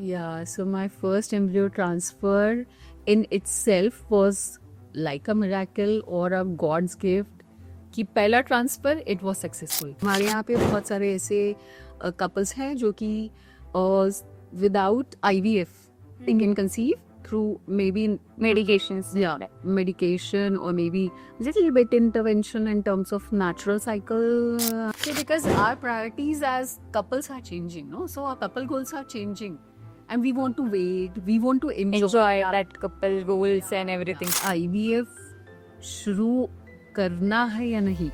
Yeah, so my first embryo transfer in itself was like a miracle or a God's gift. कि पहला transfer it was successful. हमारे यहाँ पे बहुत सारे ऐसे कपल्स हैं जो कि without IVF they can conceive through maybe Medications. medication or maybe little bit intervention in terms of natural cycle. So because our priorities as couples are changing, no, so our couple goals are changing and we want to wait, we want to Enjoy that couple goals and everything. IVF शुरू करना है या नहीं.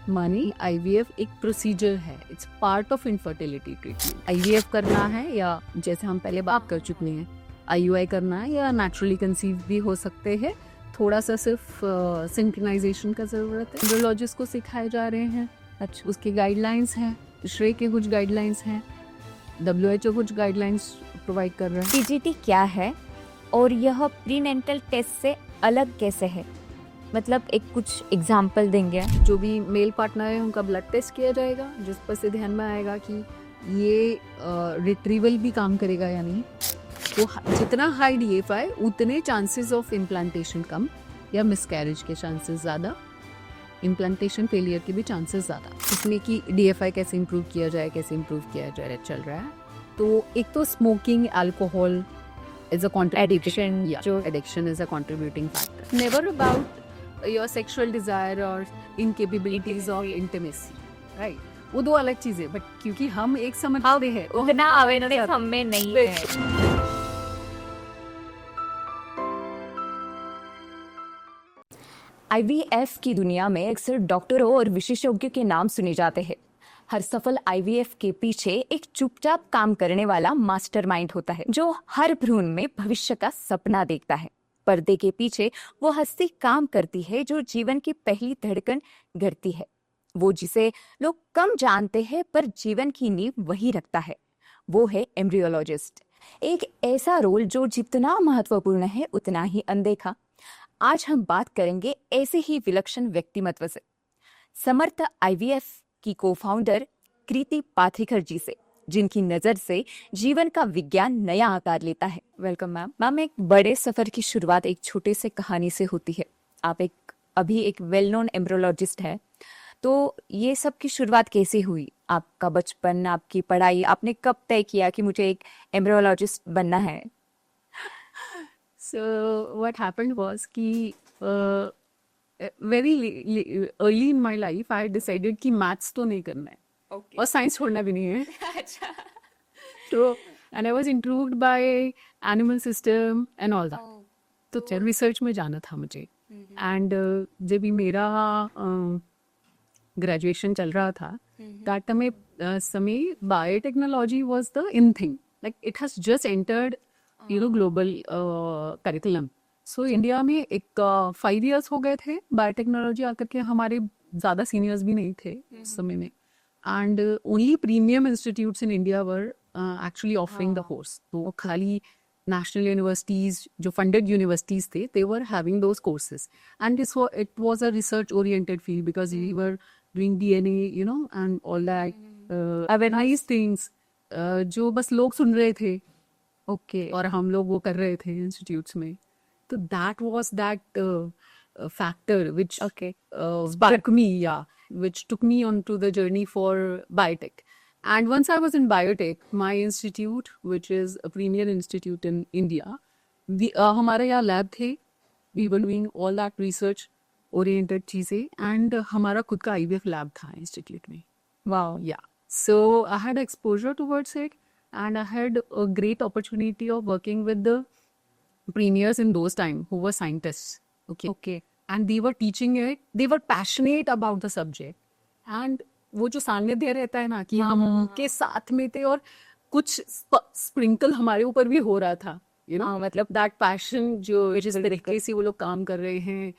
मानी IVF एक procedure है, it's part of infertility treatment. IVF करना है या जैसे हम पहले बात कर चुके हैं IUI करना है या नेचुरली कंसीव भी हो सकते हैं. थोड़ा सा सिर्फ सिंक्रोनाइजेशन का ज़रूरत है. एम्ब्रियोलॉजिस्ट को सिखाए जा रहे हैं. अच्छा, उसके गाइडलाइंस हैं, श्रे के कुछ गाइडलाइंस हैं, WHO कुछ गाइडलाइंस प्रोवाइड कर रहा है. PGT क्या है और यह प्रीनेंटल टेस्ट से अलग कैसे है? मतलब एक कुछ एग्जाम्पल देंगे. जो भी मेल पार्टनर है उनका ब्लड टेस्ट किया जाएगा, जिस पर से ध्यान में आएगा कि ये रिट्रीवल भी काम करेगा या नहीं. तो जितना हाई DFI उतने चांसेस ऑफ इम्प्लांटेशन कम या मिसकैरेज के चांसेस ज़्यादा, इम्प्लांटेशन फेलियर के भी चांसेस ज़्यादा. इसमें कि DFI कैसे इम्प्रूव किया जाए, कैसे इम्प्रूव किया जाए चल रहा है. तो एक तो smoking, alcohol is a Addiction, जो addiction is a contributing factor. Never about your sexual desire और इनकेपेबिलिटीज ऑफ इंटिमेसी, राइट. वो दो अलग चीजें, बट क्योंकि हम एक समझते हैं उतना अवेयरनेस हम में नहीं है. IVF की दुनिया में अक्सर डॉक्टरों और विशेषज्ञों के नाम सुने जाते हैं. हर सफल IVF के पीछे एक चुपचाप काम करने वाला मास्टरमाइंड होता है जो हर भ्रूण में भविष्य का सपना देखता है. पर्दे के पीछे वो हस्ती काम करती है जो जीवन की पहली धड़कन गढ़ती है. वो जिसे लोग कम जानते हैं पर जीवन की नींव वही रखता है. वो है एम्ब्रियोलॉजिस्ट. एक ऐसा रोल जो जितना महत्वपूर्ण है उतना ही अनदेखा. आज हम बात करेंगे ऐसे ही विलक्षण व्यक्तिमत्व से, समर्थ IVF की को-फाउंडर कृति पाथीकर जी से, जिनकी नजर से जीवन का विज्ञान नया आकार लेता है. Welcome ma'am. मैम, एक बड़े सफर की शुरुआत एक छोटे से कहानी से होती है. आप अभी एक वेल नोन एम्ब्रियोलॉजिस्ट है, तो ये सब की शुरुआत कैसे हुई? आपका बचपन, आपकी पढ़ाई, आपने कब तय किया कि मुझे एक एम्ब्रियोलॉजिस्ट बनना है? So what happened was कि very early in my life I decided कि maths तो नहीं करना है. Okay. और साइंस छोड़ना भी नहीं है. अच्छा. तो and I was intrigued by animal system and all that. तो चल रिसर्च में जाना था मुझे. एंड जब भी मेरा ग्रेजुएशन चल रहा था, दैट समय biotechnology was the in thing. Like it has just entered global curriculum. So India में एक 5 years हो गए थे बायोटेक्नोलॉजी आकर के. हमारे ज़्यादा सीनियर्स भी नहीं थे उस समय में. And only premium institutes in India were actually offering the course. तो खाली national universities, जो funded universities थे, they were having those courses. And it was a research oriented field because we were doing DNA, and all that nice things, जो बस लोग सुन रहे थे. Okay. और हम लोग वो कर रहे थे इंस्टीट्यूट्स में. तो that was that factor which sparked me, which took me on to the journey for biotech. And once I was in biotech, my institute, which is a premier institute in India, हमारे यहाँ lab थे. We were doing all that research oriented चीज़ें, and हमारा खुद का IVF lab था institute में. Wow. Yeah. So I had exposure towards it, and I had a great opportunity of working with the premiers in those time who were scientists. Okay. And they were teaching it. They were passionate about the subject. And वो जो सानिध्य रहता है ना कि हम उनके साथ में थे और कुछ स्प्रिंकल हमारे ऊपर भी हो रहा था. मतलब दैट पैशन जो जिस तरीके से वो लोग काम कर रहे हैं.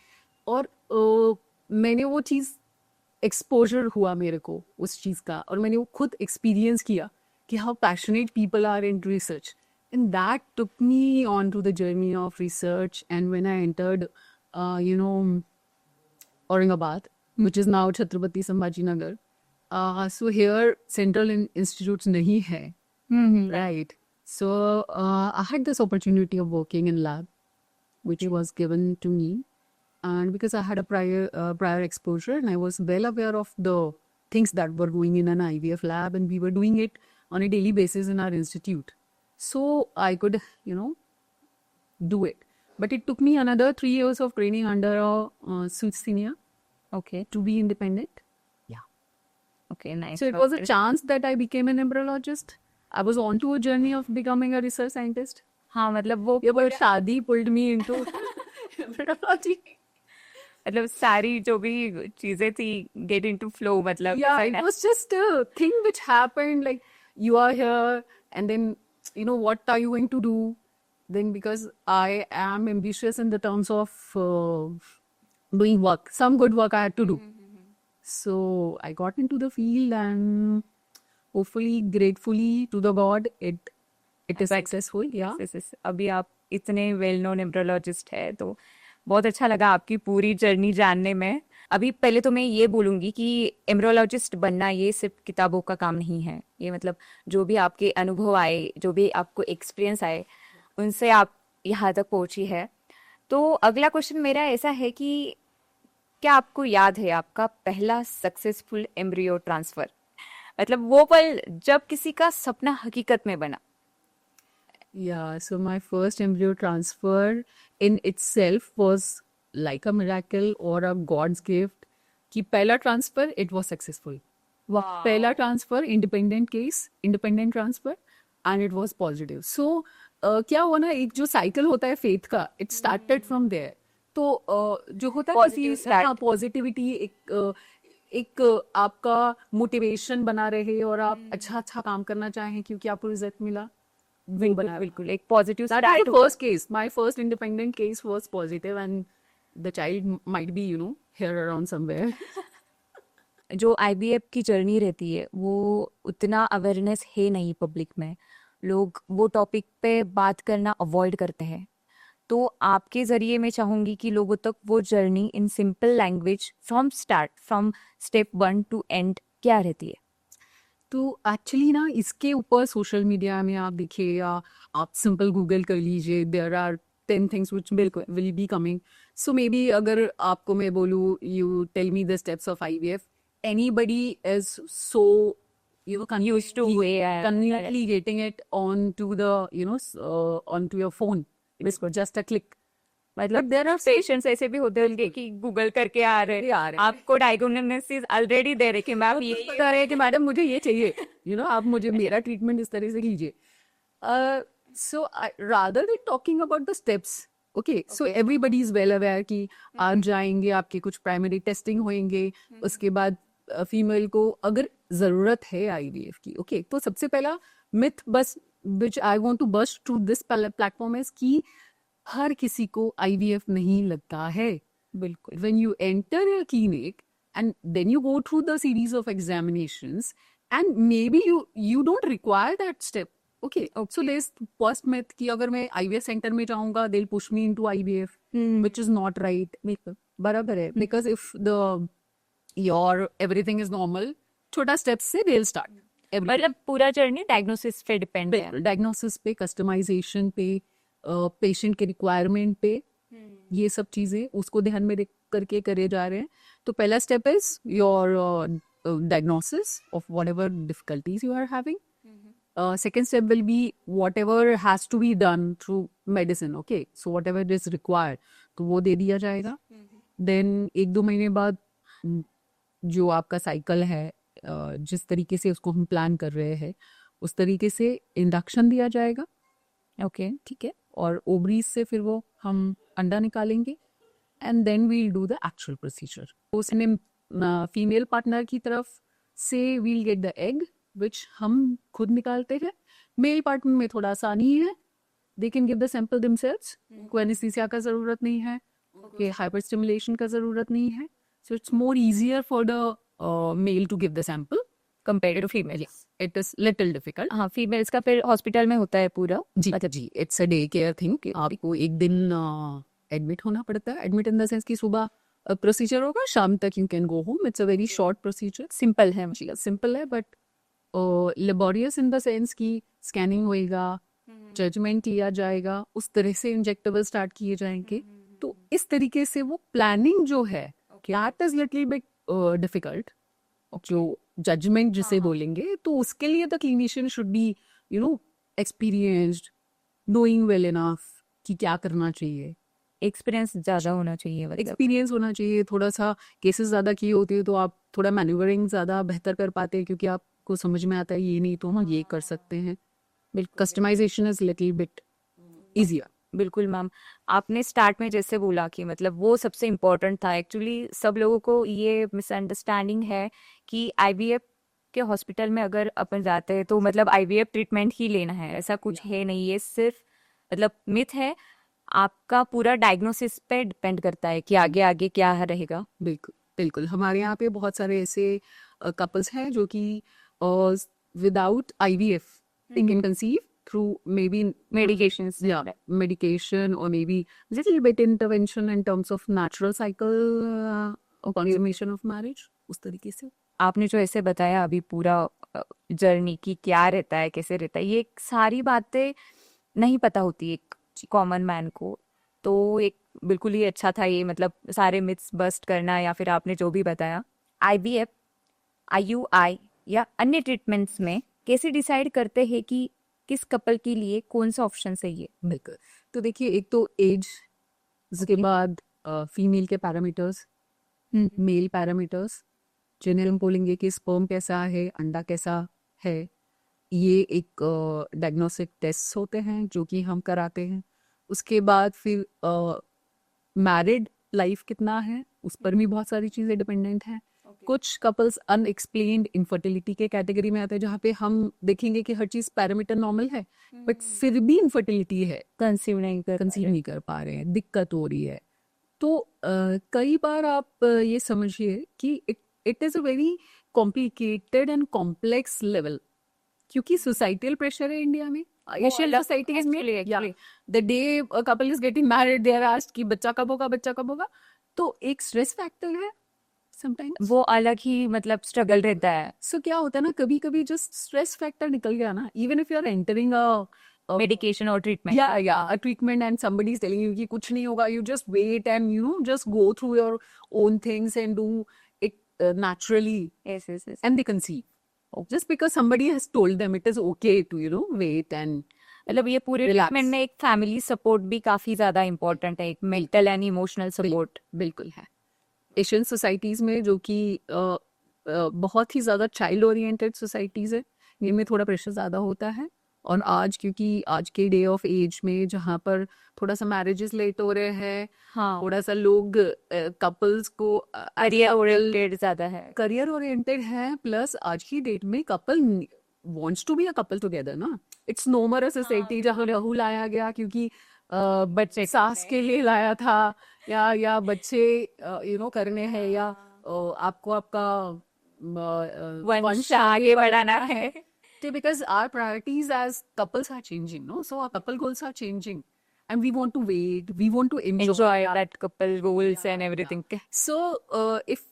और मैंने वो चीज़ एक्सपोजर हुआ मेरे को उस चीज़ का, और मैंने वो खुद एक्सपीरियंस किया कि how passionate people are in research. And that took me on to the journey of research. And when I entered Aurangabad, which is now Chhatrapati Sambhaji Nagar. So here central institutes नहीं है, right? So I had this opportunity of working in lab, which was given to me, and because I had a prior exposure, and I was well aware of the things that were going in an IVF lab, and we were doing it on a daily basis in our institute. So I could, do it. But it took me another 3 years of training under a senior Okay. to be independent. Yeah. Okay, nice. So it was a chance that I became an embryologist. I was on to a journey of becoming a research scientist. हाँ, मतलब वो Yeah, but शादी pulled me into embryology. मतलब सारी जो भी चीजें थी गेट इनटू फ्लो, मतलब Yeah, ऐसा it ना? was just a thing which happened. Like, you are here, and then, what are you going to do? Then, because I am ambitious in the terms of doing work, some good work I had to do. So I got into the field, and hopefully, gratefully to the God, it is successful. Yeah. अभी आप इतने well known एम्ब्रोलॉजिस्ट है, तो बहुत अच्छा लगा आपकी पूरी जर्नी जानने में। अभी पहले तो मैं ये बोलूंगी कि एम्ब्रोलॉजिस्ट बनना ये सिर्फ किताबों का काम नहीं है। ये मतलब जो भी आपके अनुभव आए, जो भी आपको एक्सपीरियंस आए, उनसे आप यहाँ तक पहुंची है। तो अगला क्वेश्चन मेरा ऐसा है कि क्या आपको याद है आपका पहला सक्सेसफुल एम्ब्रियो ट्रांसफर? मतलब वो पल जब किसी का सपना हकीकत में बना। Yeah, so my first embryo transfer in itself was like a miracle or a God's gift. कि पहला transfer, it was successful. पहला transfer, independent transfer, and it was positive. So क्या हुआ ना, एक जो cycle होता है faith का, it started from there. तो जो होता है Positive start. हाँ, positivity एक आपका मोटिवेशन बना रहे और आप अच्छा काम करना चाहें क्योंकि आपको रिजल्ट मिला। बिल्कुल एक positive That is the first case. My first independent case was positive, and the child might be, here around somewhere. जो आईवीएफ की जर्नी रहती है वो उतना अवेयरनेस है नहीं पब्लिक में, लोग वो टॉपिक पे बात करना अवॉइड करते हैं। तो आपके जरिए मैं चाहूंगी कि लोगों तक वो journey in simple language from step 1 to end क्या रहती है। तो एक्चुअली ना इसके ऊपर सोशल मीडिया में आप देखिए या आप सिंपल गूगल कर लीजिए, there are 10 things which will be coming. So maybe अगर आपको मैं बोलूँ, you tell me the steps of IVF, anybody is so Used to conveniently getting it onto the onto your phone with just a click. मतलब there are patients ऐसे भी होते होंगे कि गूगल करके आ रहे हैं, आपको डायग्नोसिस ऑलरेडी दे रहे कि मैम ये बता रहे हैं कि मैडम मुझे ये चाहिए, आप मुझे मेरा ट्रीटमेंट इस तरह से कीजिए। So rather than talking about the steps, okay, so everybody is well aware कि आप जाएंगे, आपके कुछ प्राइमरी टेस्टिंग होंगे, उसके बाद फीमेल को अगर जरूरत है IVF की, ओके, तो सबसे पहला मिथ बस which I want to bust to this platform is कि हर किसी को IVF नहीं लगता है। बिल्कुल। When you enter a clinic and then you go through the series of examinations and maybe you don't require that step. Okay. So there's first myth कि अगर मैं IVF center में जाऊंगा, they'll push me into IVF, which is not right. बराबर है, because if your everything is normal, छोटा steps से they'll start. मतलब पूरा जर्नी डायग्नोसिस पे डिपेंड है, डायग्नोसिस पे, कस्टमाइजेशन पे, पेशेंट के रिक्वायरमेंट पे, ये सब चीजें उसको ध्यान में रख करके करे जा रहे हैं। तो पहला step is your diagnosis of whatever difficulties you are having. Second step will be whatever has to be done through medicine, okay, so whatever is required तो वो दे दिया जाएगा। देन 1-2 महीने बाद जो आपका साइकिल है, जिस तरीके से उसको हम प्लान कर रहे हैं उस तरीके से इंडक्शन दिया जाएगा, ओके, ठीक है, और ओवरीज से फिर वो हम अंडा निकालेंगे and then we'll do the actual procedure. उसमें फीमेल पार्टनर की तरफ से we'll get the egg which हम खुद निकालते हैं। मेल पार्टनर में थोड़ा आसानी है, they can give the sample themselves, कोई एनेस्थीसिया का जरूरत नहीं है, हाइपर स्टिमुलेशन का जरूरत नहीं है, so it's more easier for the male to give the sample compare to female. It is little difficult. हाँ, फीमेल्स का फिर हॉस्पिटल में होता है पूरा। जी जी, it's a day care thing. आपको एक दिन एडमिट होना पड़ता है, एडमिट इन द सेंस कि सुबह प्रोसीजर होगा, शाम तक you can go home. It's a very short procedure, simple है but laborious in the sense की स्कैनिंग होएगा, जजमेंट लिया जाएगा, उस तरह से इंजेक्टेबल स्टार्ट किए जाएंगे। तो इस तरीके से वो प्लानिंग जो है that is little bit difficult, जो जजमेंट जिसे बोलेंगे, तो उसके लिए the clinician should be experienced, knowing well enough कि क्या करना चाहिए, एक्सपीरियंस ज्यादा होना चाहिए, मतलब एक्सपीरियंस होना चाहिए। थोड़ा सा केसेस ज़्यादा किए होते हैं तो आप थोड़ा मैन्यूवरिंग ज़्यादा बेहतर कर पाते हैं, क्योंकि आपको समझ में आता है ये नहीं तो हम ये कर सकते हैं। Customization is little bit easier. बिल्कुल मैम, आपने स्टार्ट में जैसे बोला कि मतलब वो सबसे इम्पोर्टेंट था। एक्चुअली सब लोगों को ये मिसअंडरस्टैंडिंग है कि आईवीएफ के हॉस्पिटल में अगर अपन जाते हैं तो मतलब आईवीएफ ट्रीटमेंट ही लेना है, ऐसा कुछ है नहीं। ये सिर्फ मतलब मिथ है। आपका पूरा डायग्नोसिस पे डिपेंड करता है कि आगे आगे क्या रहेगा। बिल्कुल बिल्कुल, हमारे यहाँ पे बहुत सारे ऐसे कपल्स हैं जो कि without IVF they can conceive through may be medications medication or maybe little bit intervention in terms of natural cycle or consummation of marriage, उस तरीके से। आपने जो ऐसे बताया अभी पूरा जर्नी की क्या रहता है, कैसे रहता है, ये सारी बातें नहीं पता होती एक कॉमन मैन को। तो एक बिल्कुल ही अच्छा था ये, मतलब सारे मिथ्स बस्ट करना, या फिर आपने जो भी बताया। आईवीएफ, आईयूआई या अन्य ट्रीटमेंट्स में कैसे डिसाइड करते हैं कि किस कपल के लिए कौन सा ऑप्शन सही है? बिल्कुल, तो देखिए, एक तो एज, उसके बाद फीमेल के पैरामीटर्स, मेल पैरामीटर्स, जिन्हें हम बोलेंगे कि स्पर्म कैसा है, अंडा कैसा है। ये एक डायग्नोस्टिक टेस्ट होते हैं जो कि हम कराते हैं। उसके बाद फिर मैरिड लाइफ कितना है, उस पर भी बहुत सारी चीज़ें डिपेंडेंट हैं। कुछ कपल्स अनएक्सप्लेन्ड इनफर्टिलिटी के कैटेगरी में आते हैं, जहाँ पे हम देखेंगे कि हर चीज़ पैरामीटर नॉर्मल है बट फिर भी इनफर्टिलिटी है, कंसीव नहीं कर पा रहे हैं, दिक्कत हो रही है। तो कई बार आप ये समझिए कि it is a very complicated and complex level, क्योंकि सोसाइटल प्रेशर है इंडिया में। एशियन सोसाइटीज में the day couple is getting married they are asked कि बच्चा कब होगा, बच्चा कब होगा। तो एक स्ट्रेस फैक्टर है समटाइम्स, वो अलग ही मतलब स्ट्रगल रहता है। सो क्या होता है ना, कभी कभी जस्ट स्ट्रेस फैक्टर निकल गया ना, even if you are entering a medication और treatment, a treatment and somebody is telling you कि कुछ नहीं होगा, you just wait and just go through your own things and do it naturally, yes, yes, yes. and they conceive just because somebody has told them it is okay to wait and मतलब ये पूरे relax. Treatment में एक family support भी काफी ज्यादा important है, एक मेंटल एंड इमोशनल सपोर्ट। बिल्कुल है। एशियन सोसाइटीज में जो कि बहुत ही ज़्यादा चाइल्ड ओरिएंटेड सोसाइटीज़ है, इनमें थोड़ा प्रेशर ज़्यादा होता है। और आज क्योंकि आज के डे ऑफ एज में जहाँ पर थोड़ा सा मैरिजेस लेट हो रहे हैं, हाँ, थोड़ा सा लोग कपल्स को करियर ओरिएंटेड ज्यादा है, करियर ओरिएंटेड है, प्लस आज की डेट में couple wants to be a couple together ना। It's no more a society जहाँ रहू लाया गया क्योंकि बच्चे सास के लिए लाया था, या बच्चे करने हैं, या आपको आपका वंश आगे बढ़ाना है। because our priorities as couples are changing, no? So our couple goals are changing, and we want to wait, we want to enjoy that couple goals and everything. So if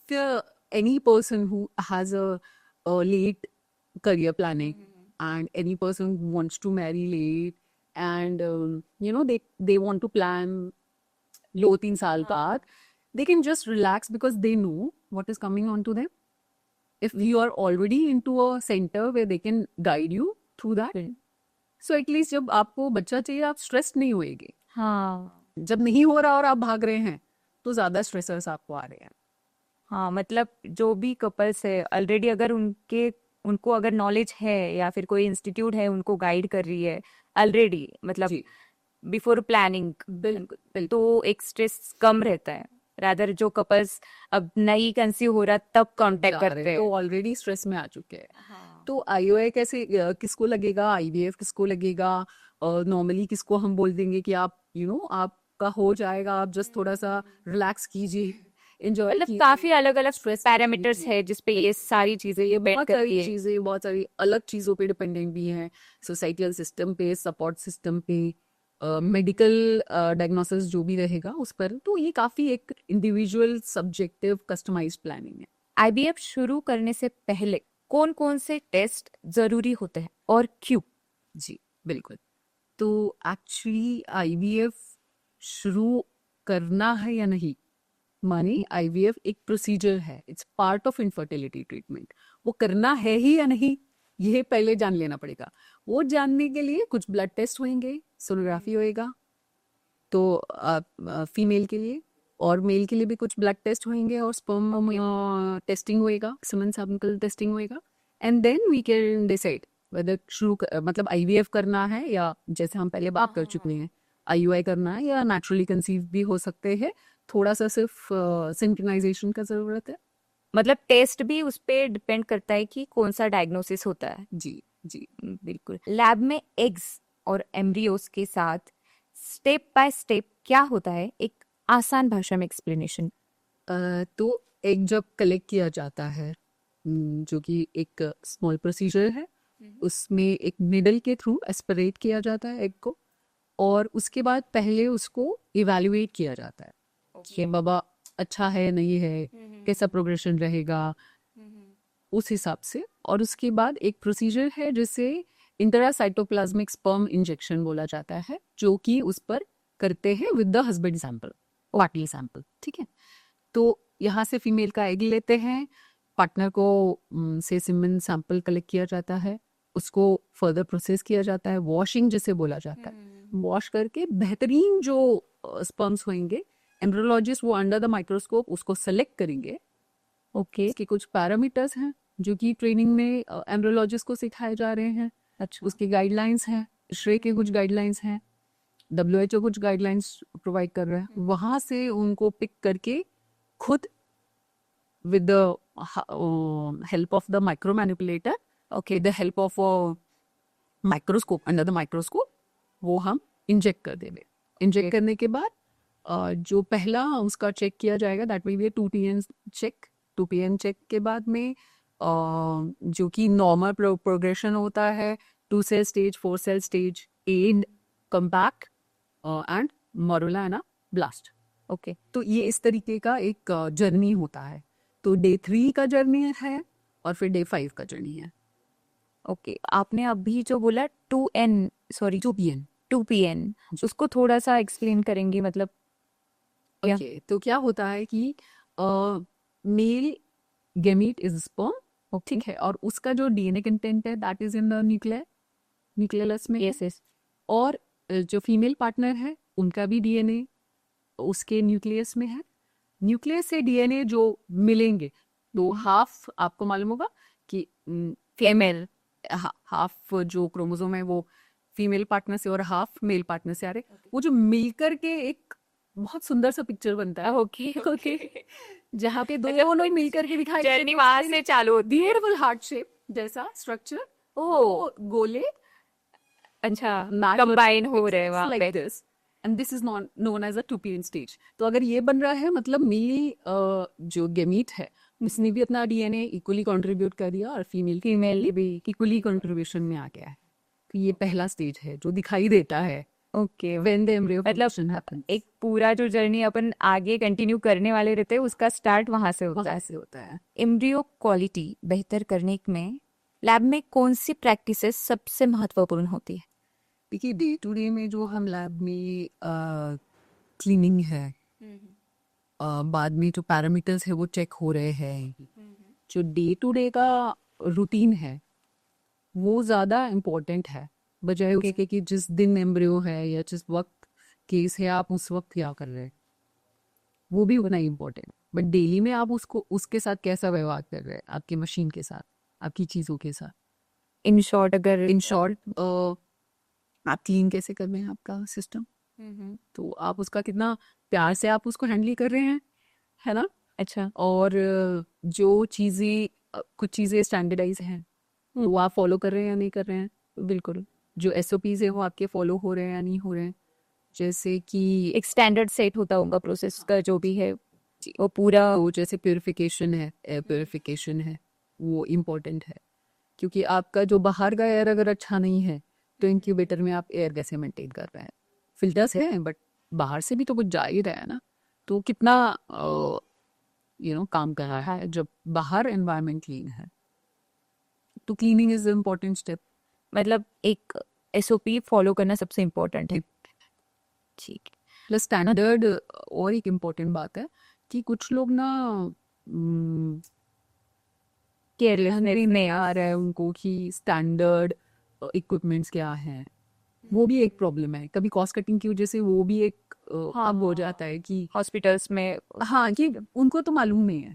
any person who has a late career planning and any person who wants to marry late and they want to plan 2-3 साल बाद, they can just relax because they know what is coming on to them. If you are already into a center where they can guide you through that, so at least जब आपको बच्चा चाहिए आप stress नहीं होएगे। हाँ, जब नहीं हो रहा और आप भाग रहे हैं तो ज्यादा स्ट्रेसर्स आपको आ रहे हैं। हाँ, मतलब जो भी कपल्स है ऑलरेडी, अगर उनको अगर नॉलेज है या फिर कोई इंस्टीट्यूट है उनको गाइड कर रही है ऑलरेडी, मतलब बिफोर प्लानिंग, बिल्कुल, तो एक स्ट्रेस कम रहता है। रादर जो कपल्स अब नई कंसीव हो रहा तब कांटेक्ट करते हैं तो ऑलरेडी स्ट्रेस में आ चुके हैं। तो आईओआई कैसे किसको लगेगा, आईवीएफ किसको लगेगा, नॉर्मली किसको हम बोल देंगे कि आप आपका हो जाएगा, आप जस्ट थोड़ा सा रिलैक्स कीजिए, एंजॉय। मतलब काफी अलग अलग पैरामीटर्स है जिसपे ये सारी चीजें बहुत सारी चीजें, बहुत सारी अलग चीजों पे डिपेंडेंट भी हैं, सोसाइटल सिस्टम पे, सपोर्ट सिस्टम पे, मेडिकल डायग्नोसिस जो भी रहेगा उस पर। तो ये काफी एक इंडिविजुअल सब्जेक्टिव कस्टमाइज्ड प्लानिंग है। आईवीएफ शुरू करने से पहले कौन कौन से टेस्ट जरूरी होते हैं और क्यों? जी बिल्कुल, तो एक्चुअली आईवीएफ शुरू करना है या नहीं, माने आईवीएफ एक प्रोसीजर है, it's part of infertility treatment, वो करना है ही या नहीं ये पहले जान लेना पड़ेगा। वो जानने के लिए कुछ ब्लड टेस्ट होंगे, सोनोग्राफी होएगा तो फीमेल के लिए, और मेल के लिए भी कुछ ब्लड टेस्ट होंगे और स्पर्म टेस्टिंग होएगा, सीमेन सैंपल टेस्टिंग होएगा, and then we can decide whether मतलब आईवीएफ करना है या जैसे हम पहले बात कर चुके हैं आईयूआई करना है, या नेचुरली कंसीव भी हो सकते हैं। थोड़ा सा सिर्फ सिंक्रोनाइजेशन का जरूरत है। मतलब टेस्ट भी उस पे डिपेंड करता है कि कौन सा डायग्नोसिस होता है। जी जी बिल्कुल। लैब में एग्स और एम्ब्रियोस के साथ स्टेप बाय स्टेप क्या होता है, एक आसान भाषा में एक्सप्लेनेशन। तो एग जब कलेक्ट किया जाता है, जो कि एक स्मॉल प्रोसीजर है, उसमें एक निडल के थ्रू एस्पिरेट किया जाता है एग को, और उसके बाद पहले उसको इवैल्यूएट किया जाता है कि बाबा अच्छा है नहीं है, कैसा प्रोग्रेशन रहेगा उस हिसाब से। और उसके बाद एक प्रोसीजर है जिसे इंट्रासाइटोप्लाज्मिक स्पर्म इंजेक्शन बोला जाता है, जो कि उस पर करते हैं with the husband sample, partner sample, ठीक है। तो यहाँ से फीमेल का एग लेते हैं, पार्टनर को से सीमेन सैंपल कलेक्ट किया जाता है, उसको फर्दर प्रोसेस किया जाता है, वॉशिंग जिसे बोला जाता है, वॉश करके बेहतरीन जो स्पर्म्स होंगे, एम्ब्रियोलॉजिस्ट वो अंडर द माइक्रोस्कोप उसको सेलेक्ट करेंगे। ओके, इसके कुछ पैरामीटर्स हैं जो कि ट्रेनिंग में एम्ब्रियोलॉजिस्ट को सिखाए जा रहे हैं। अच्छा, उसकी गाइडलाइंस हैं, श्रे के कुछ गाइडलाइंस हैं, WHO कुछ गाइडलाइंस प्रोवाइड कर रहा है, वहां से उनको पिक करके खुद with the help of the micro manipulator, okay, the help of a microscope, under the microscope, वो हम इंजेक्ट कर देंगे। इंजेक्ट करने के बाद जो पहला उसका चेक किया जाएगा that will be 2PN check. 2PN check के बाद में जो कि नॉर्मल प्रोग्रेशन होता है, 2 cell stage, 4 cell stage, and compact and morula and blast. Okay, तो ये इस तरीके का एक जर्नी होता है। तो डे 3 का जर्नी है और फिर डे 5 का जर्नी है। ओके, आपने अभी जो बोला 2PN, उसको थोड़ा सा एक्सप्लेन करेंगे, मतलब ओके, तो क्या होता है कि मेल गैमीट इज स्पर्म, ठीक है, और उसका जो डीएनए कंटेंट है that is in the nucleus में। यस। और जो फीमेल पार्टनर है उनका भी डीएनए उसके न्यूक्लियस में है। न्यूक्लियस से डीएनए जो मिलेंगे, तो हाफ आपको मालूम होगा कि फीमेल, हाफ जो क्रोमोसोम है वो फीमेल पार्टनर से और हाफ मेल पार्टनर से आ रहे, वो जो मिलकर के एक बहुत सुंदर सा पिक्चर बनता है। ओके ओके, जहाँ पे दोनों मिलकर के दिखाई जर्नी वहां से चालू होती है। ब्यूटीफुल हार्ट शेप जैसा स्ट्रक्चर, ओ गोले, अच्छा, कंबाइन हो रहे हैं वहाँ पे। like this, and this is known as a 2PN stage। तो अगर ये बन रहा है मतलब मेल जो गैमीट है उसने भी अपना डीएनए इक्वली कंट्रीब्यूट कर दिया और फीमेल भी इक्वली कंट्रीब्यूशन में आ गया है। तो ये पहला स्टेज है जो दिखाई देता है। ओके, व्हेन द एम्ब्रियो मतलब एक पूरा जो जर्नी अपन आगे कंटिन्यू करने वाले रहते हैं उसका स्टार्ट वहां से होता है। एम्ब्रियो क्वालिटी बेहतर करने में लैब में कौन सी प्रैक्टिसेस सबसे महत्वपूर्ण होती है? देखिए, डे टू डे में जो हम लैब में क्लीनिंग है, बाद में जो पैरामीटर्स है वो चेक हो रहे हैं, जो डे टू डे का रूटीन है वो ज़्यादा इम्पोर्टेंट है, बजाय उसके कि जिस दिन एम्ब्रियो है या जिस वक्त केस है आप उस वक्त क्या कर रहे हैं, वो भी होना इम्पोर्टेंट। बट डेली में आप उसको उसके साथ कैसा व्यवहार कर रहे हैं, आपकी मशीन के साथ, आपकी चीज़ों के साथ। इन शॉर्ट आप क्लीन कैसे कर रहे हैं आपका सिस्टम, तो आप उसका कितना प्यार से आप उसको हैंडल कर रहे हैं, है ना। अच्छा, और जो चीज़ें कुछ चीज़ें स्टैंडर्डाइज हैं वो आप फॉलो कर रहे हैं या नहीं कर रहे हैं। बिल्कुल, जो SOPs है वो आपके फॉलो हो रहे हैं या नहीं हो रहे हैं। जैसे कि एक स्टैंडर्ड सेट होता होगा प्रोसेस का जो भी है वो पूरा। वो जैसे प्योरिफिकेशन है, एयर प्योरिफिकेशन है, वो इम्पोर्टेंट है, क्योंकि आपका जो बाहर का एयर अगर अच्छा नहीं है तो इंक्यूबेटर में आप एयर कैसे मेंटेन कर रहे हैं। फिल्टर्स हैं बट बाहर से भी तो कुछ जा ही रहा है ना, तो कितना काम कर रहा है जब बाहर एनवायरनमेंट क्लीन है। तो क्लीनिंग इज इम्पोर्टेंट स्टेप। मतलब एक एसओपी फॉलो करना सबसे इम्पोर्टेंट है। ठीक है। प्लस स्टैंडर्ड और एक इम्पोर्टेंट बात है कि कुछ लोग ना केयरलेसनेस नहीं आ रहा है उनको कि स्टैंडर्ड इक्विपमेंट्स क्या है, वो भी एक प्रॉब्लम है। कभी कॉस्ट कटिंग की वजह से वो भी एक अब हो जाता है कि हॉस्पिटल्स में हाँ कि उनको तो मालूम नहीं है।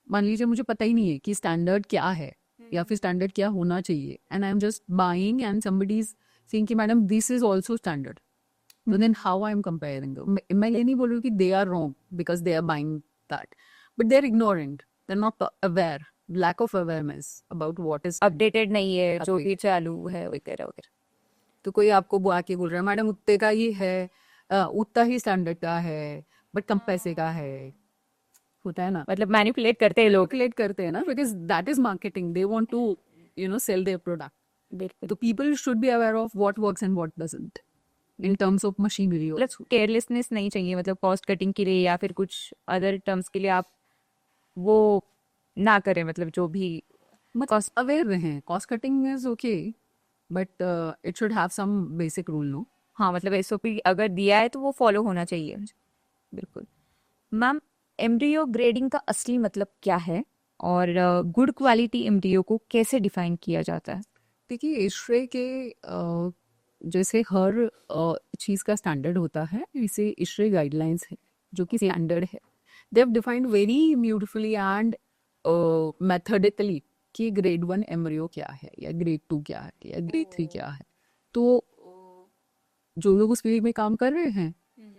मान लीजिए मुझे पता ही नहीं है कि स्टैंडर्ड क्या है या फिर स्टैंडर्ड क्या होना चाहिए, and I am just buying and somebody is saying कि madam this is also standard, so then how I'm comparing them? मैं ये नहीं बोल रही हूँ कि they are wrong because they are buying that, but they're ignorant, they're not aware, lack of awareness about what is updated नहीं है जो भी चालू है वगैरह वगैरह। तो कोई आपको बुआ के बोल रहा है मैडम उतने का ही है, उतना ही स्टैंडर्ड का है, बट कम पैसे का है। होता है ना, मतलब मैनिपुलेट करते हैं लोग। कैलकुलेट करते हैं ना, because that is marketing, they want to sell their product. बिल्कुल। तो people should be aware of what works and what doesn't in terms of machinery. मतलब केयरलेसनेस नहीं चाहिए, मतलब कॉस्ट कटिंग के लिए या फिर कुछ अदर टर्म्स के लिए आप वो ना करें, मतलब जो भी मतलब अवेयर रहें। Cost cutting is okay, but it should have some basic rule, no. हाँ मतलब एसओपी अगर दिया है तो वो फॉलो होना चाहिए। बिल्कुल। मैम, एम्ब्रियो ग्रेडिंग का असली मतलब क्या है और गुड क्वालिटी एम्ब्रियो को कैसे डिफाइन किया जाता है? देखिए इशरे के जैसे हर चीज़ का स्टैंडर्ड होता है, इसे इशरे गाइडलाइंस है जो कि स्टैंडर्ड है। They have defined very beautifully and methodically कि ग्रेड 1 एम्ब्रियो क्या है या ग्रेड 2 क्या है या ग्रेड 3 क्या है। तो जो लोग उस फील्ड में काम कर रहे हैं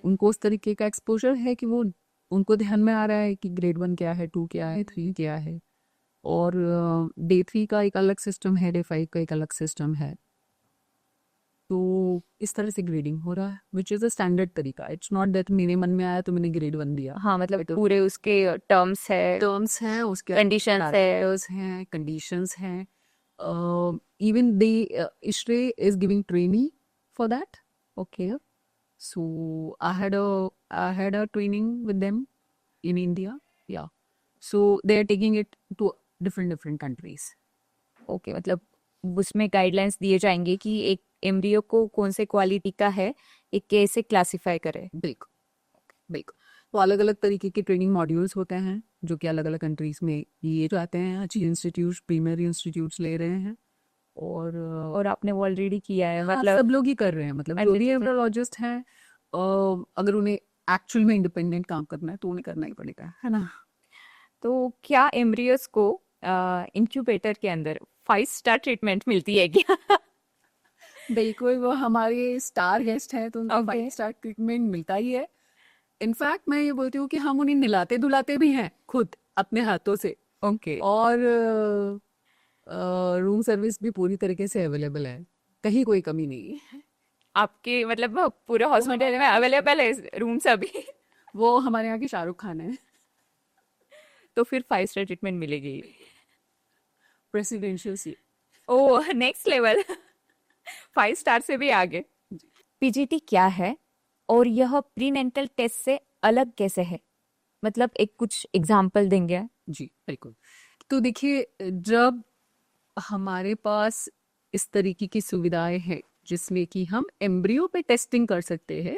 उनको उस तरीके का एक्सपोजर है कि वो उनको ध्यान में आ रहा है कि ग्रेड 1 क्या है, 2 क्या है, 3 क्या है। और डे 3 का एक अलग सिस्टम है, डे 5 का एक अलग सिस्टम है। तो इस तरह से ग्रेडिंग हो रहा है, विच इज़ अ स्टैंडर्ड तरीका। इट्स नॉट दैट मेरे मन में आया तो मैंने ग्रेड 1 दिया। हाँ मतलब पूरे उसके टर्म्स है, टर्म्स हैं, उसके कंडीशंस है। factors हैं, कंडीशंस हैं। इवन दे इशरे is giving training for that. Okay. So I had a training with them in India. Yeah. So they are taking it to different countries. Okay मतलब उसमें guidelines दिए जाएंगे कि एक एम्ब्रियो को कौन से क्वालिटी का है, एक कैसे क्लासिफाई करे। बिल्कुल बिल्कुल। तो अलग अलग तरीके के ट्रेनिंग मॉड्यूल्स होते हैं जो कि अलग अलग कंट्रीज में लिए जाते हैं। अच्छी इंस्टीट्यूट, प्रीमियर इंस्टीट्यूट्स ले रहे हैं। और आपने वो ऑलरेडी किया है हाँ, मतलब? सब लोग ही कर रहे हैं। मतलब जो भी एम्ब्रियोलॉजिस्ट हैं, अगर उन्हें एक्चुअल में इंडिपेंडेंट काम करना है तो उन्हें करना ही पड़ेगा, है ना। तो क्या एम्ब्रियोस को इंक्यूबेटर के अंदर 5 स्टार ट्रीटमेंट मिलती है क्या? बिल्कुल, वो हमारे स्टार गेस्ट हैं तो उनको Okay. 5 स्टार ट्रीटमेंट मिलता ही है। इनफैक्ट मैं ये बोलती हूँ कि हम उन्हें नहलाते धुलाते भी हैं खुद अपने हाथों से। ओके। और रूम सर्विस भी पूरी तरीके से अवेलेबल है, कहीं कोई कमी नहीं है। आपके मतलब पूरे हॉस्पिटल में अवेलेबल है रूम सभी? वो हमारे यहाँ के शाहरुख खान है, तो फिर 5 स्टार ट्रीटमेंट मिलेगी। प्रेसिडेंशियल सी। ओह नेक्स्ट लेवल। 5 स्टार से भी आगे। पीजीटी क्या है और यह प्रीनेंटल टेस्ट से अलग कैसे है? मतलब एक कुछ एग्जांपल देंगे? जी बिल्कुल। तो देखिए, जब हमारे पास इस तरीके की सुविधाएं हैं जिसमें कि हम एम्ब्रियो पे टेस्टिंग कर सकते हैं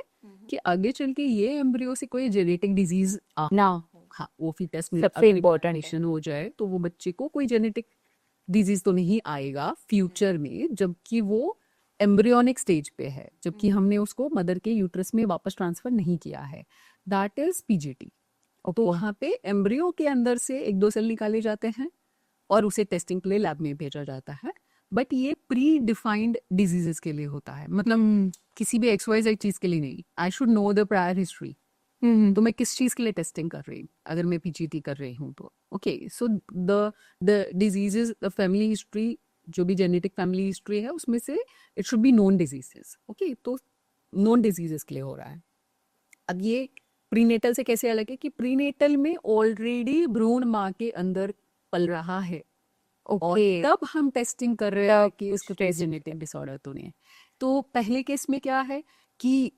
कि आगे चल के ये एम्ब्रियो से कोई जेनेटिक डिजीज ना। हाँ, वो फिर टेस्ट सबसे important हो जाए तो वो बच्चे को कोई जेनेटिक डिजीज तो नहीं आएगा फ्यूचर में, जबकि वो एम्ब्रियोनिक स्टेज पे है, जबकि हमने उसको मदर के यूट्रस में वापस ट्रांसफर नहीं किया है। That is PGT. तो वहाँ पे एम्ब्रियो के अंदर से 1-2 सेल निकाले जाते हैं और उसे टेस्टिंग के लिए लैब में भेजा जाता है। बट ये प्री डिफाइंड डिजीजेस के लिए होता है, मतलब किसी भी XYZ चीज के लिए नहीं। I should know the prior history. तो मैं किस चीज के लिए टेस्टिंग कर रही हूँ अगर मैं पीजीटी कर रही हूँ तो। Okay, so the diseases, the family history, जो भी जेनेटिक फैमिली हिस्ट्री है उसमें से it should be known diseases. Okay, तो नोन डिजीजेस के लिए हो रहा है। अब ये प्रीनेटल से कैसे अलग है कि प्रीनेटल में ऑलरेडी भ्रूण माँ के अंदर पल रहा है और तब हम टेस्टिंग कर रहे हैं कि उसको जेनेटिक डिसऑर्डर तो नहीं है। तो पहले केस में क्या है कि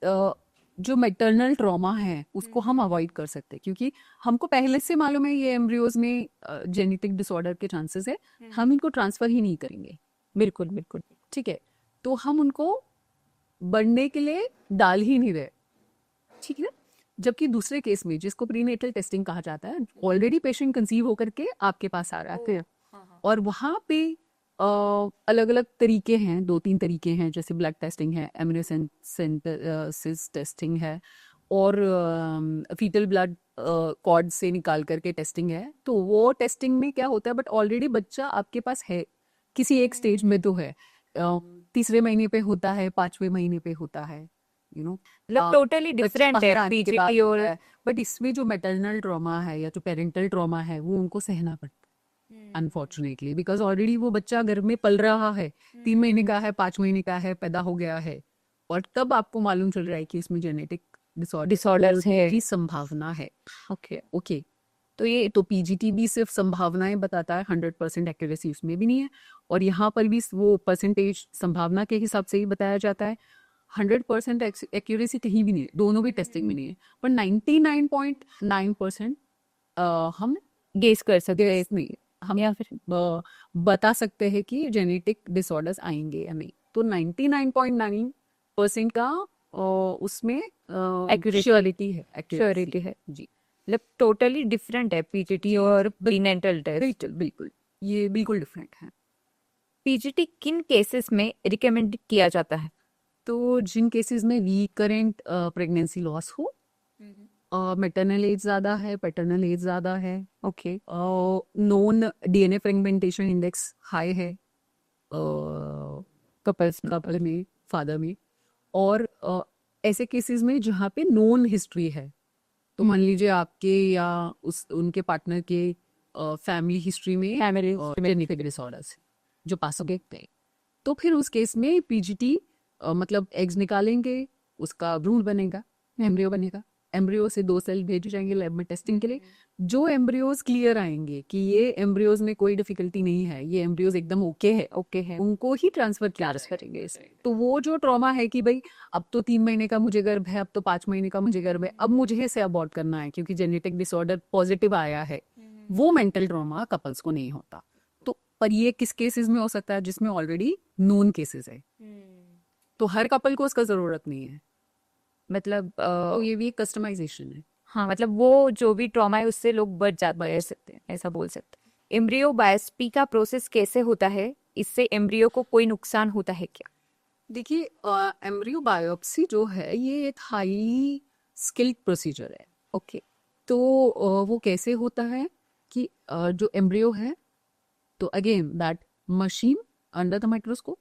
जो मैटरनल ट्रॉमा है उसको हम अवॉइड कर सकते हैं, क्योंकि हमको पहले से मालूम है ये एम्ब्रियोज में जेनेटिक डिसऑर्डर के चांसेस है, हम इनको ट्रांसफर ही नहीं करेंगे। बिल्कुल बिल्कुल। ठीक है। तो हम उनको बढ़ने के लिए डाल ही नहीं रहे, ठीक है ना। जबकि दूसरे केस में जिसको प्रीनेटल टेस्टिंग कहा जाता है, ऑलरेडी पेशेंट कंसीव होकर के आपके पास आ रहे हैं और वहाँ पे अलग अलग तरीके हैं, 2-3 तरीके हैं, जैसे ब्लड टेस्टिंग है, एमिनोसेंटेसिस टेस्टिंग है और फीटल ब्लड कॉर्ड से निकाल करके टेस्टिंग है। तो वो टेस्टिंग में क्या होता है, बट ऑलरेडी बच्चा आपके पास है, किसी एक स्टेज में तो है, तीसरे महीने पे होता है, 5वें महीने पे होता है, यू नो, मतलब टोटली डिफरेंट है पीजीटी और बट इसमें जो मैटरनल ट्रॉमा है या जो पेरेंटल ट्रॉमा है वो उनको सहना पड़ता है अनफॉर्चुनेटली, बिकॉज ऑलरेडी वो बच्चा घर में पल रहा है, 3 महीने का है, 5 महीने का है, पैदा हो गया है, और तब आपको मालूम चल रहा है कि इसमें जेनेटिक डिसऑर्डर्स है की संभावना है। ओके ओके, तो ये तो पीजीटी भी सिर्फ संभावनाएं बताता है, 100% एक्यूरेसी उसमें भी नहीं है, और यहाँ पर भी वो परसेंटेज संभावना के हिसाब से ही बताया जाता है, 100% एक्यूरेसी कहीं भी नहीं है, दोनों भी टेस्टिंग में नहीं है, पर 99.9% हम गेस कर सकते हैं नहीं, हम या फिर बता सकते हैं कि जेनेटिक डिसऑर्डर्स आएंगे या नहीं। तो 99.9% का उसमें श्योरिटी है, श्योरिटी है जी। मतलब टोटली डिफरेंट है पीजीटी और प्रीनेटल टेस्ट। बिल्कुल, ये बिल्कुल डिफरेंट है। पीजीटी किन केसेस में रिकमेंड किया जाता है? तो जिन केसेस में रिकरेंट प्रेगनेंसी लॉस हो, मैटरनल एज ज़्यादा है, पैटर्नल एज ज़्यादा है, okay known DNA fragmentation index high है कपल में, फादर में, और ऐसे केसेस में जहाँ पे नोन हिस्ट्री है, तो मान लीजिए आपके या उनके पार्टनर के फैमिली हिस्ट्री में जेनेटिक डिसऑर्डर्स जो पास हो गए, तो फिर उस केस में पीजीटी मतलब एग्स निकालेंगे, उसका भ्रूण बनेगा, एम्ब्रियो बनेगा, एम्ब्रियो से 2 सेल भेजे जाएंगे लैब में टेस्टिंग के लिए। जो एम्ब्रियोज क्लियर आएंगे कि ये एम्ब्रियोज में कोई डिफिकल्टी नहीं है, ये एम्ब्रियोज एकदम ओके है, उनको ही ट्रांसफर करेंगे। तो वो जो ट्रॉमा है कि भाई अब तो 3 महीने का मुझे गर्भ है, अब तो 5 महीने का मुझे गर्भ है, अब मुझे इसे अबॉर्ट करना है क्योंकि जेनेटिक डिसऑर्डर पॉजिटिव आया है, वो मेंटल ट्रॉमा कपल्स को नहीं होता। तो पर ये किस केसेस में हो सकता है, जिसमें ऑलरेडी नोन केसेस है, तो हर कपल को उसका जरूरत नहीं है, मतलब तो ये भी एक कस्टमाइजेशन है। हाँ मतलब वो जो भी ट्रॉमा है उससे लोग बच सकते हैं, ऐसा बोल सकते हैं। एम्ब्रियो बायोप्सी का प्रोसेस कैसे होता है? इससे एम्ब्रियो को कोई नुकसान होता है क्या? देखिए, एम्ब्रियो बायोप्सी जो है ये एक हाई स्किल्ड प्रोसीजर है। ओके तो वो कैसे होता है कि जो एम्ब्रियो है, तो again that machine under the microscope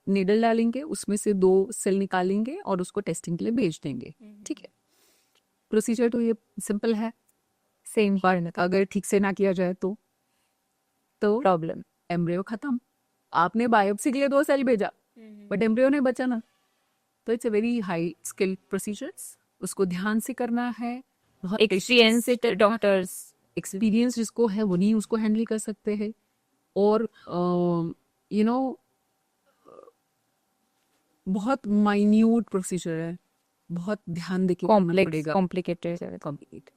needle डालेंगे, उसमें से 2 सेल निकालेंगे और उसको टेस्टिंग के लिए भेज देंगे, ठीक है। प्रोसीजर तो ये सिंपल है, सेम पर अगर ठीक से ना किया जाए तो प्रॉब्लम, एम्ब्रियो खत्म। आपने बायोप्सी के लिए 2 सेल भेजा बट एम्ब्रियो नहीं बचा ना, तो it's a very high skilled procedures, उसको ध्यान से करना है, बहुत एक्सपीरियंस्ड डॉक्टर्स, एक्सपीरियंस जिसको है वो नहीं उसको हैंडल कर सकते हैं, और यू नो बहुत माइन्यूट प्रोसीजर है, बहुत ध्यान देके करना पड़ेगा, complicated.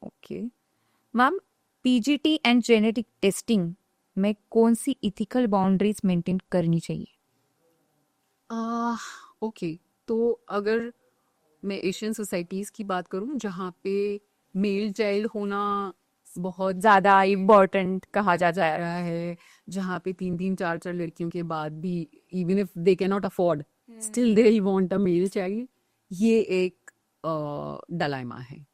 Okay ma'am, PGT and genetic testing में कौन सी इथिकल बाउंड्रीज मेंटेन करनी चाहिए? ओके, तो अगर मैं एशियन सोसाइटीज़ की बात करूं जहाँ पे मेल चाइल्ड होना बहुत ज़्यादा इम्पोर्टेंट कहा जा रहा है, जहाँ पे 3-3 4-4 लड़कियों के बाद भी even if they can not afford still they want a male child, ये एक डायलेमा है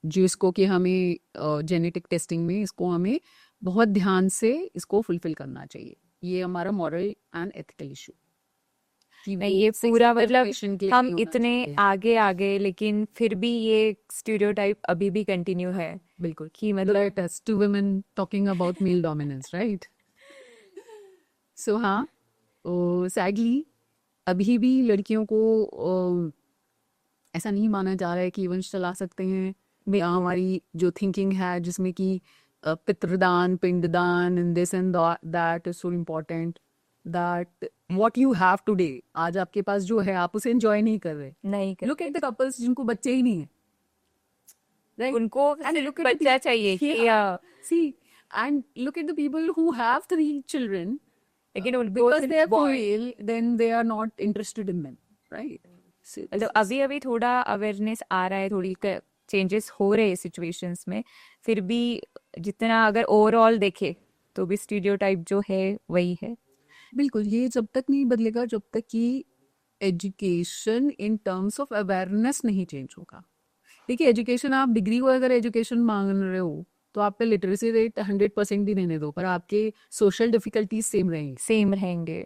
जिसको कि हमें जेनेटिक टेस्टिंग में इसको हमें बहुत ध्यान से इसको फुलफिल करना चाहिए। ये हमारा मॉरल एंड एथिकल इशू। नहीं, ये पूरा मतलब हम इतने आगे लेकिन फिर भी ये स्टीरियोटाइप अभी भी कंटिन्यू है। बिल्कुल, कि मतलब two women talking about male dominance, right? So हाँ, सैडली अभी भी लड़कियों को ऐसा नहीं माना जा रहा है कि वंश चला सकते हैं। हमारी जो थिंकिंग है जिसमें कि पितृदान, पिंडदान, in this and that is so important that what you have today, आज आपके पास जो है आप उसे एंजॉय नहीं कर रहे। नहीं कर लुक एट द कपल्स जिनको बच्चे ही नहीं है, right? उनको बच्चा चाहिए see, and look at the people who have 3 children लेकिन उनको because they are boy- female, then they are not interested in men, right? So मतलब अभी अभी थोड़ा अवेयरनेस आ रहा है, थोड़ी चेंजेस हो रहे हैं सिचुएशंस में, फिर भी जितना अगर ओवरऑल देखे तो भी स्टीरियोटाइप जो है वही है। बिल्कुल, ये जब तक नहीं बदलेगा जब तक कि education in terms of awareness नहीं चेंज होगा। देखिए, एजुकेशन, आप डिग्री को अगर एजुकेशन मांग रहे हो तो आप पे लिटरेसी रेट 100% भी रहने दो, पर आपके सोशल डिफिकल्टीज सेम रहेंगी। सेम रहेंगे।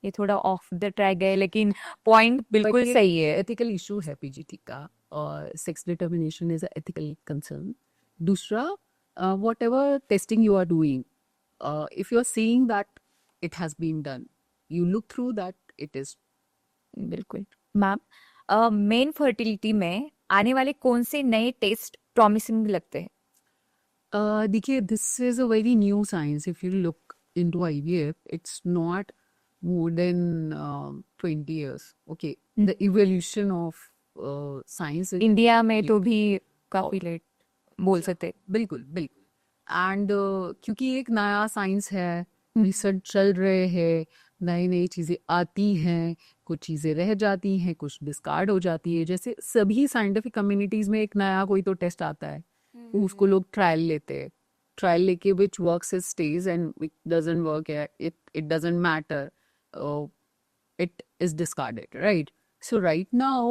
ये थोड़ा ऑफ द ट्रैक है, लेकिन पॉइंट बिल्कुल सही है। एथिकल इशू है पीजीटी का, और sex determination is ethical concern. दूसरा, whatever testing you are doing, if you are seeing that it has been done, you look through that it is. बिल्कुल मैम, मेन फर्टिलिटी में आने वाले कौन से नए टेस्ट प्रॉमिसिंग लगते हैं? देखिए, this is a very new science. If you look into IVF, it's not more than 20 years. Okay, the evolution of science is India में तो भी काफी लेट बोल सकते। बिल्कुल बिल्कुल। एंड क्योंकि एक नया साइंस है, रिसर्च चल रहे हैं, नई नई चीज़ें आती हैं, कुछ चीज़ें रह जाती हैं, कुछ डिस्कार्ड हो जाती है। जैसे सभी साइंटिफिक कम्युनिटीज़ में एक नया कोई तो टेस्ट आता है, उसको लोग ट्रायल लेते हैं, ट्रायल लेके which works it stage and which doesn't work, it doesn't matter, it is discarded, right? So right now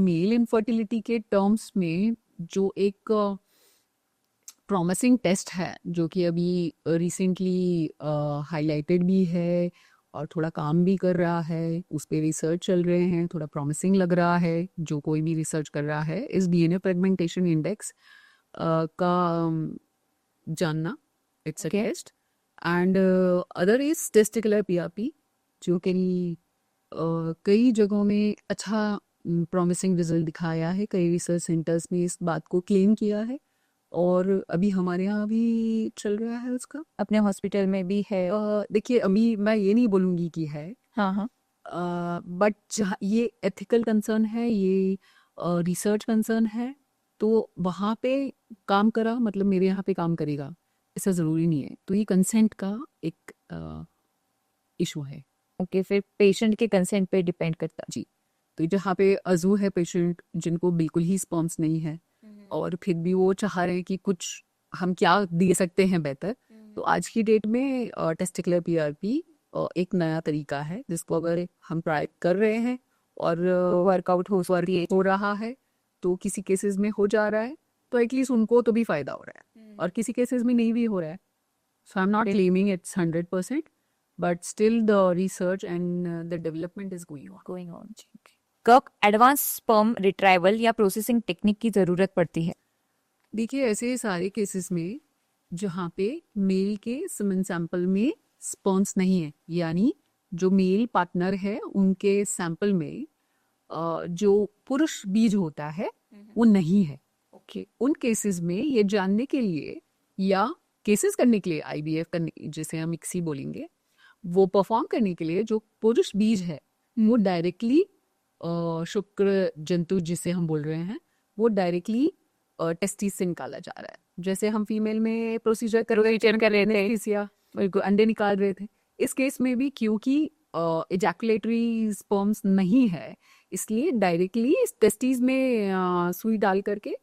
male infertility के terms में जो एक promising टेस्ट है, जो कि अभी रिसेंटली हाईलाइटेड भी है और थोड़ा काम भी कर रहा है, उस पर रिसर्च चल रहे हैं, थोड़ा प्रॉमिसिंग लग रहा है जो कोई भी रिसर्च कर रहा है, इस डीएनए फ्रेगमेंटेशन इंडेक्स का जानना। It's a test. And other is testicular PRP, जो कि कई जगहों में अच्छा प्रॉमिसिंग रिजल्ट दिखाया है। कई रिसर्च सेंटर्स में इस बात को क्लेम किया है, और अभी हमारे यहाँ भी चल रहा है उसका, अपने हॉस्पिटल में भी है। देखिए, अभी मैं ये नहीं बोलूँगी कि है, हाँ हाँ, बट जहाँ ये एथिकल कंसर्न है, ये रिसर्च कंसर्न है, तो वहाँ पे काम करा मतलब मेरे यहाँ पे काम करेगा, ऐसा ज़रूरी नहीं है। तो ये कंसेंट का एक इशू है। ओके, फिर पेशेंट के कंसेंट पे डिपेंड करता। जी, तो जहाँ पे अजू है पेशेंट जिनको बिल्कुल ही स्पर्म्स नहीं है, और फिर भी वो चाह रहे हैं कि कुछ हम क्या दे सकते हैं बेहतर, तो आज की डेट में टेस्टिकुलर पीआरपी एक नया तरीका है जिसको अगर हम ट्राई कर रहे हैं और वर्कआउट हो रहा है, तो किसी केसेस में हो जा रहा है, तो एटलीस्ट उनको तो भी फायदा हो रहा है, और किसी केसेस में नहीं भी हो रहा है। So I am not claiming it's 100%, but still the research and the development is going on. कब एडवांस स्पर्म रिट्राइवल या प्रोसेसिंग टेक्निक की जरूरत पड़ती है? देखिए, ऐसे सारे केसेस में जहाँ पे मेल के सीमेन सैंपल में स्पर्म्स नहीं है, यानी जो मेल पार्टनर है उनके सैंपल में जो पुरुष बीज होता है वो नहीं है। ओके, उन केसेस में ये जानने के लिए या केसेस करने के लिए, आईवीएफ करने, जिसे हम इक्सी बोलेंगे, वो परफॉर्म करने के लिए जो पुरुष बीज है वो डायरेक्टली शुक्र जंतु जिसे हम बोल रहे हैं वो डायरेक्टली टेस्टिस से निकाला जा रहा है। जैसे हम फीमेल में प्रोसीजर कर रहे थे या अंडे निकाल रहे थे, इस केस में भी क्योंकि एजैकुलेटरी स्पर्म्स नहीं है, इसलिए डायरेक्टली टेस्टिस में सुई डाल करके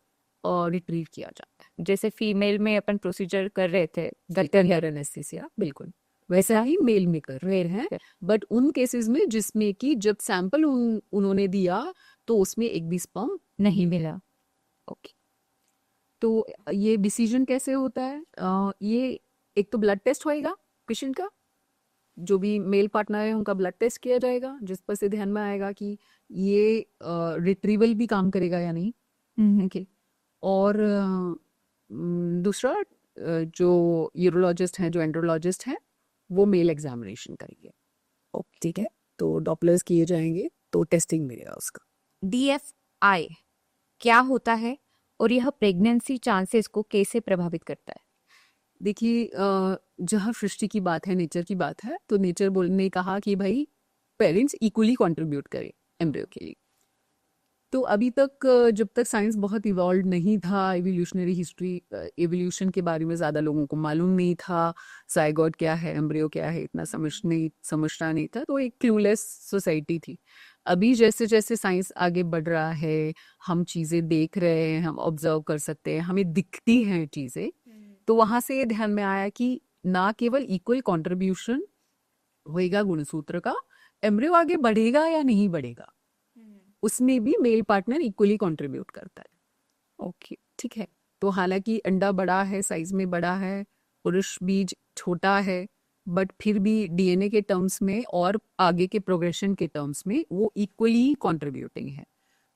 रिट्रीव किया जाता है। जैसे फीमेल में अपन प्रोसीजर कर रहे थे गटर एनेस्थीसिया, बिल्कुल वैसा ही मेल में कर रहे हैं, बट उन केसेस में जिसमें कि जब सैंपल उन्होंने दिया तो उसमें एक भी स्पर्म नहीं मिला। ओके, तो ये डिसीजन कैसे होता है? ये एक तो ब्लड टेस्ट होएगा पेशेंट का, जो भी मेल पार्टनर है उनका ब्लड टेस्ट किया जाएगा, जिस पर से ध्यान में आएगा कि ये रिट्रीवल भी काम करेगा या नहीं। ओके, और दूसरा जो यूरोलॉजिस्ट हैं, जो एंड्रोलॉजिस्ट हैं, वो मेल एग्जामिनेशन करेंगे। ओके, ठीक है, तो डॉपलर्स किए जाएंगे तो टेस्टिंग मिलेगा उसका। DFI क्या होता है और यह प्रेगनेंसी चांसेस को कैसे प्रभावित करता है? देखिए, जहाँ सृष्टि की बात है, नेचर की बात है, तो नेचर ने कहा कि भाई पेरेंट्स इक्वली कंट्रीब्यूट करें एम्ब्रियो के लिए। तो अभी तक जब तक साइंस बहुत इवॉल्व नहीं था, एवोल्यूशनरी हिस्ट्री, एवोल्यूशन के बारे में ज़्यादा लोगों को मालूम नहीं था, जाइगोट क्या है, एम्ब्रियो क्या है, इतना समझना नहीं था, तो एक क्लूलेस सोसाइटी थी। अभी जैसे जैसे साइंस आगे बढ़ रहा है, हम चीज़ें देख रहे हैं, हम ऑब्जर्व कर सकते हैं, हमें दिखती हैं चीज़ें, तो वहाँ से ये ध्यान में आया कि ना केवल इक्वल कंट्रीब्यूशन होएगा गुणसूत्र का, एम्ब्रियो आगे बढ़ेगा या नहीं बढ़ेगा, उसमें भी मेल पार्टनर इक्वली कंट्रीब्यूट करता है। ओके, ठीक है। तो हालांकि अंडा बड़ा है, साइज में बड़ा है, पुरुष बीज छोटा है, बट फिर भी डीएनए के टर्म्स में और आगे के प्रोग्रेशन के टर्म्स में वो इक्वली कंट्रीब्यूटिंग है।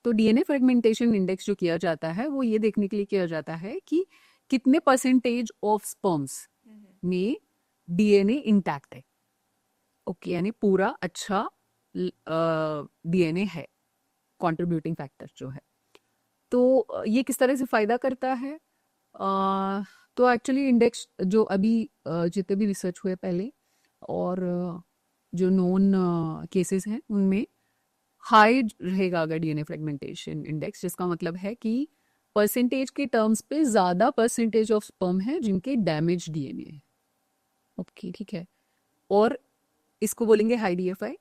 तो डीएनए फ्रेगमेंटेशन इंडेक्स जो किया जाता है वो ये देखने के लिए किया जाता है कि कितने परसेंटेज ऑफ स्पर्म्स में डीएनए इंटैक्ट है। ओके, यानी पूरा अच्छा डीएनए है, कंट्रीब्यूटिंग फैक्टर जो है। तो ये किस तरह से फायदा करता है? तो एक्चुअली इंडेक्स जो अभी जितने भी रिसर्च हुए पहले और जो नोन केसेस हैं उनमें हाई रहेगा अगर डीएनए फ्रेगमेंटेशन इंडेक्स, जिसका मतलब है कि परसेंटेज के टर्म्स पे ज़्यादा परसेंटेज ऑफ स्पर्म है जिनके डैमेज डीएनए है। ओके, ठीक है। और इसको बोलेंगे हाई डीएफआई।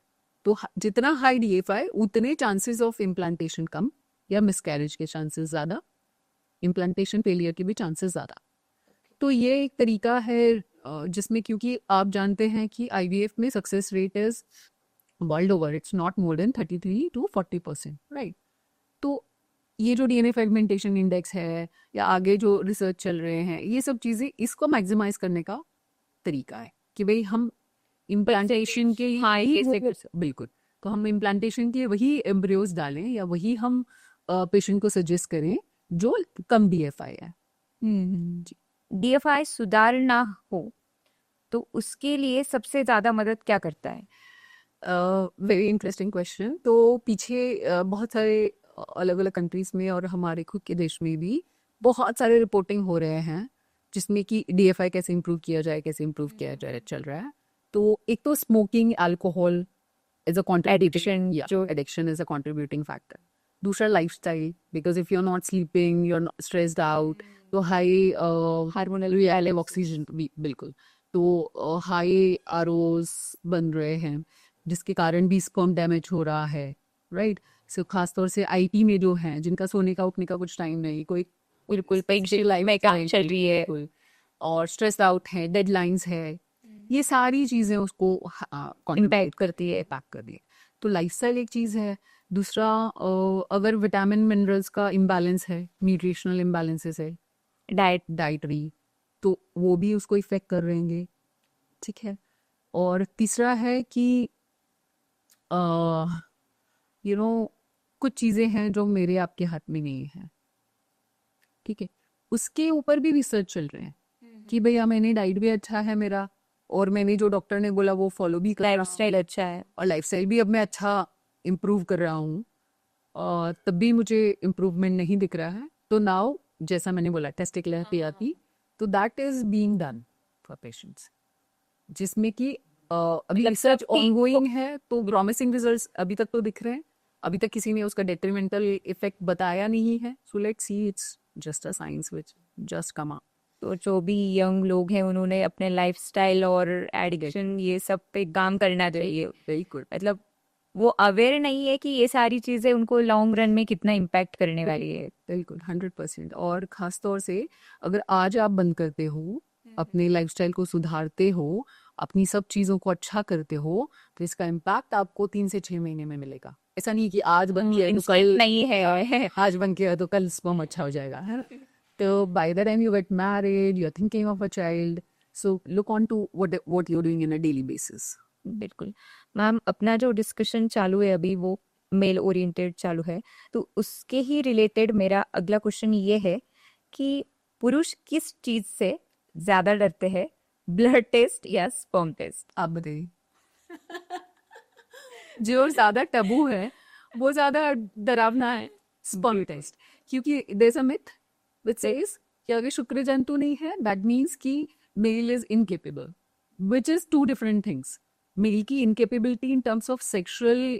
तो जितना हाई डीएफआई उतने चांसेस ऑफ इम्प्लांटेशन कम या मिसकैरेज के चांसेस ज़्यादा, इम्प्लांटेशन फेलियर के भी चांसेस ज़्यादा। तो ये एक तरीका है जिसमें, क्योंकि आप जानते हैं कि आईवीएफ में success rate is world over, it's not more than 33 to 40%, right. तो ये जो डीएनए फ्रेगमेंटेशन इंडेक्स है या आगे जो रिसर्च चल रहे हैं, ये सब चीज़ें इसको मैक्सिमाइज करने का तरीका है कि भाई हम इम्प्लांटेशन के बिल्कुल, तो हम इम्प्लांटेशन के वही एम्ब्रियोज डालें या वही हम पेशेंट को सजेस्ट करें जो कम डीएफआई है। जी। डीएफआई सुधारना हो तो उसके लिए सबसे ज्यादा मदद क्या करता है? Very interesting question. तो पीछे बहुत सारे अलग अलग कंट्रीज में और हमारे खुद के देश में भी बहुत सारे रिपोर्टिंग हो रहे हैं जिसमें कि डीएफआई कैसे इम्प्रूव किया जाए, कैसे इम्प्रूव किया जाए चल रहा है। तो एक तो smoking, alcohol is a addiction, जो addiction is a contributing factor. दूसरा lifestyle, because if you are not sleeping, you are stressed out, तो हाई हार्मोनल ऑक्सीजन, बिल्कुल, तो हाई आरओज बन रहे हैं जिसके कारण भी स्पर्म डैमेज हो रहा है, राइट। सो खासतौर से आईटी में जो है जिनका सोने का उठने का कुछ टाइम नहीं, कोई बिल्कुल लाइफ में काम चल रही है और स्ट्रेस आउट है, डेडलाइंस है, ये सारी चीज़ें उसको इम्पैक्ट करती है। पैक कर दिए। तो लाइफस्टाइल एक चीज़ है। दूसरा, अगर विटामिन मिनरल्स का इम्बैलेंस है, न्यूट्रिशनल इम्बैलेंसेस है, डाइटरी, तो वो भी उसको इफेक्ट कर रहेंगे, ठीक है। और तीसरा है कि कुछ चीज़ें हैं जो मेरे आपके हाथ में नहीं है, ठीक है, उसके ऊपर भी रिसर्च चल रहे हैं कि भैया मैंने डाइट भी अच्छा है मेरा, और मैंने जो डॉक्टर ने बोला वो फॉलो भी कर रहा हूँ, लाइफस्टाइल अच्छा है और लाइफस्टाइल भी अब मैं अच्छा इम्प्रूव कर रहा हूँ, और तब भी मुझे इम्प्रूवमेंट नहीं दिख रहा है। तो नाउ, जैसा मैंने बोला, टेस्टिकुलर पियाती, तो that is being done for patients, जिसमें कि अभी रिसर्च ऑनगोइंग है, तो प्रॉमिसिंग रिजल्ट्स अभी तक तो दिख रहे हैं। अभी तक किसी ने उसका डेट्रीमेंटल इफेक्ट बताया नहीं है। So let's see, it's just a science which just come out. तो जो भी यंग लोग हैं उन्होंने अपने लाइफस्टाइल और एडिक्शन ये सब पे काम करना चाहिए। Very good. मतलब वो अवेयर नहीं है कि ये सारी चीजें उनको लॉन्ग रन में कितना इम्पैक्ट करने वाली है। बिल्कुल 100%। और खास तौर से अगर आज आप बंद करते हो, अपने लाइफस्टाइल को सुधारते हो, अपनी सब चीज़ों को अच्छा करते हो, तो इसका इम्पैक्ट आपको 3 से 6 महीने में मिलेगा। ऐसा नहीं कि आज बन किया तो कल नहीं है आज बन किया तो कल स्पर्म अच्छा हो जाएगा, है ना। तो by the time you get married, you are thinking of a child, so look on to what you are doing in a daily basis. बिल्कुल मैम, अपना जो डिस्कशन चालू है अभी वो मेल ओरिएंटेड चालू है, तो उसके ही रिलेटेड मेरा अगला क्वेश्चन ये है कि पुरुष किस चीज से ज्यादा डरते हैं, ब्लड टेस्ट या स्पर्म टेस्ट? आप बताइए। जो ज्यादा टबू है वो ज्यादा डरावना है, स्पर्म टेस्ट, क्योंकि there is a myth which says कि अगर शुक्र जंतु नहीं है दैट मींस कि male is incapable, which is two different things. Male की incapability in terms of sexual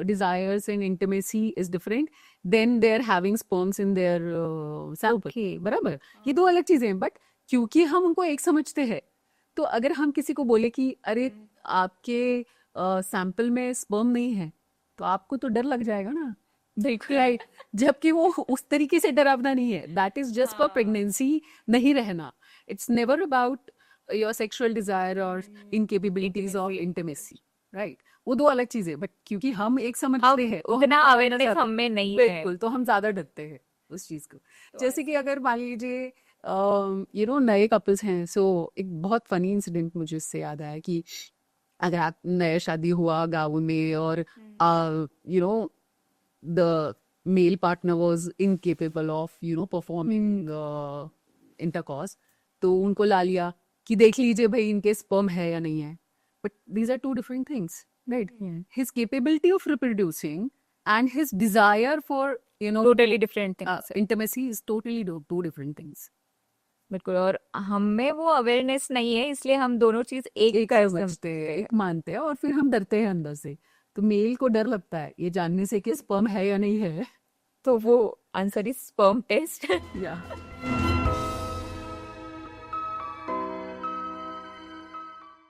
desires and intimacy is different than they are having sperms in their sample. बराबर, ये दो अलग चीजें हैं, बट क्योंकि हम उनको एक समझते हैं, तो अगर हम किसी को बोले कि अरे आपके सैंपल में स्पर्म नहीं है, तो आपको तो डर लग जाएगा ना। बिल्कुल। राइट, जबकि वो उस तरीके से डरावना नहीं है, that is just for pregnancy नहीं रहना। It's never about your sexual desire और इनकेपेबिलिटीज ऑफ इंटिमेसी, राइट, वो दो अलग चीजें। बट क्योंकि हम एक समझते हैं, तो उतना हम अवेयरनेस ज्यादा- हम में नहीं है। बिल्कुल, तो हम ज्यादा डरते हैं उस चीज को। जैसे कि अगर मान लीजिए नए कपल्स हैं, सो एक बहुत फनी इंसिडेंट मुझे इससे याद आया कि अगर आप नया शादी हुआ गाँव में और the male partner was incapable of performing intercourse, तो उनको ला लिया कि देख लीजिए भाई इनके स्पर्म है या नहीं है। But these are two different things, right? His capability of reproducing and his desire for totally different things. intimacy is totally two different things. बिल्कुल, और हम में वो अवेयरनेस नहीं है, इसलिए हम दोनों चीज एक एक कर समझते हैं, एक मानते हैं, और फिर हम डरते हैं अंदर से। तो मेल को डर लगता है ये जानने से कि स्पर्म है या नहीं है। तो वो आंसर इज स्पर्म टेस्ट। या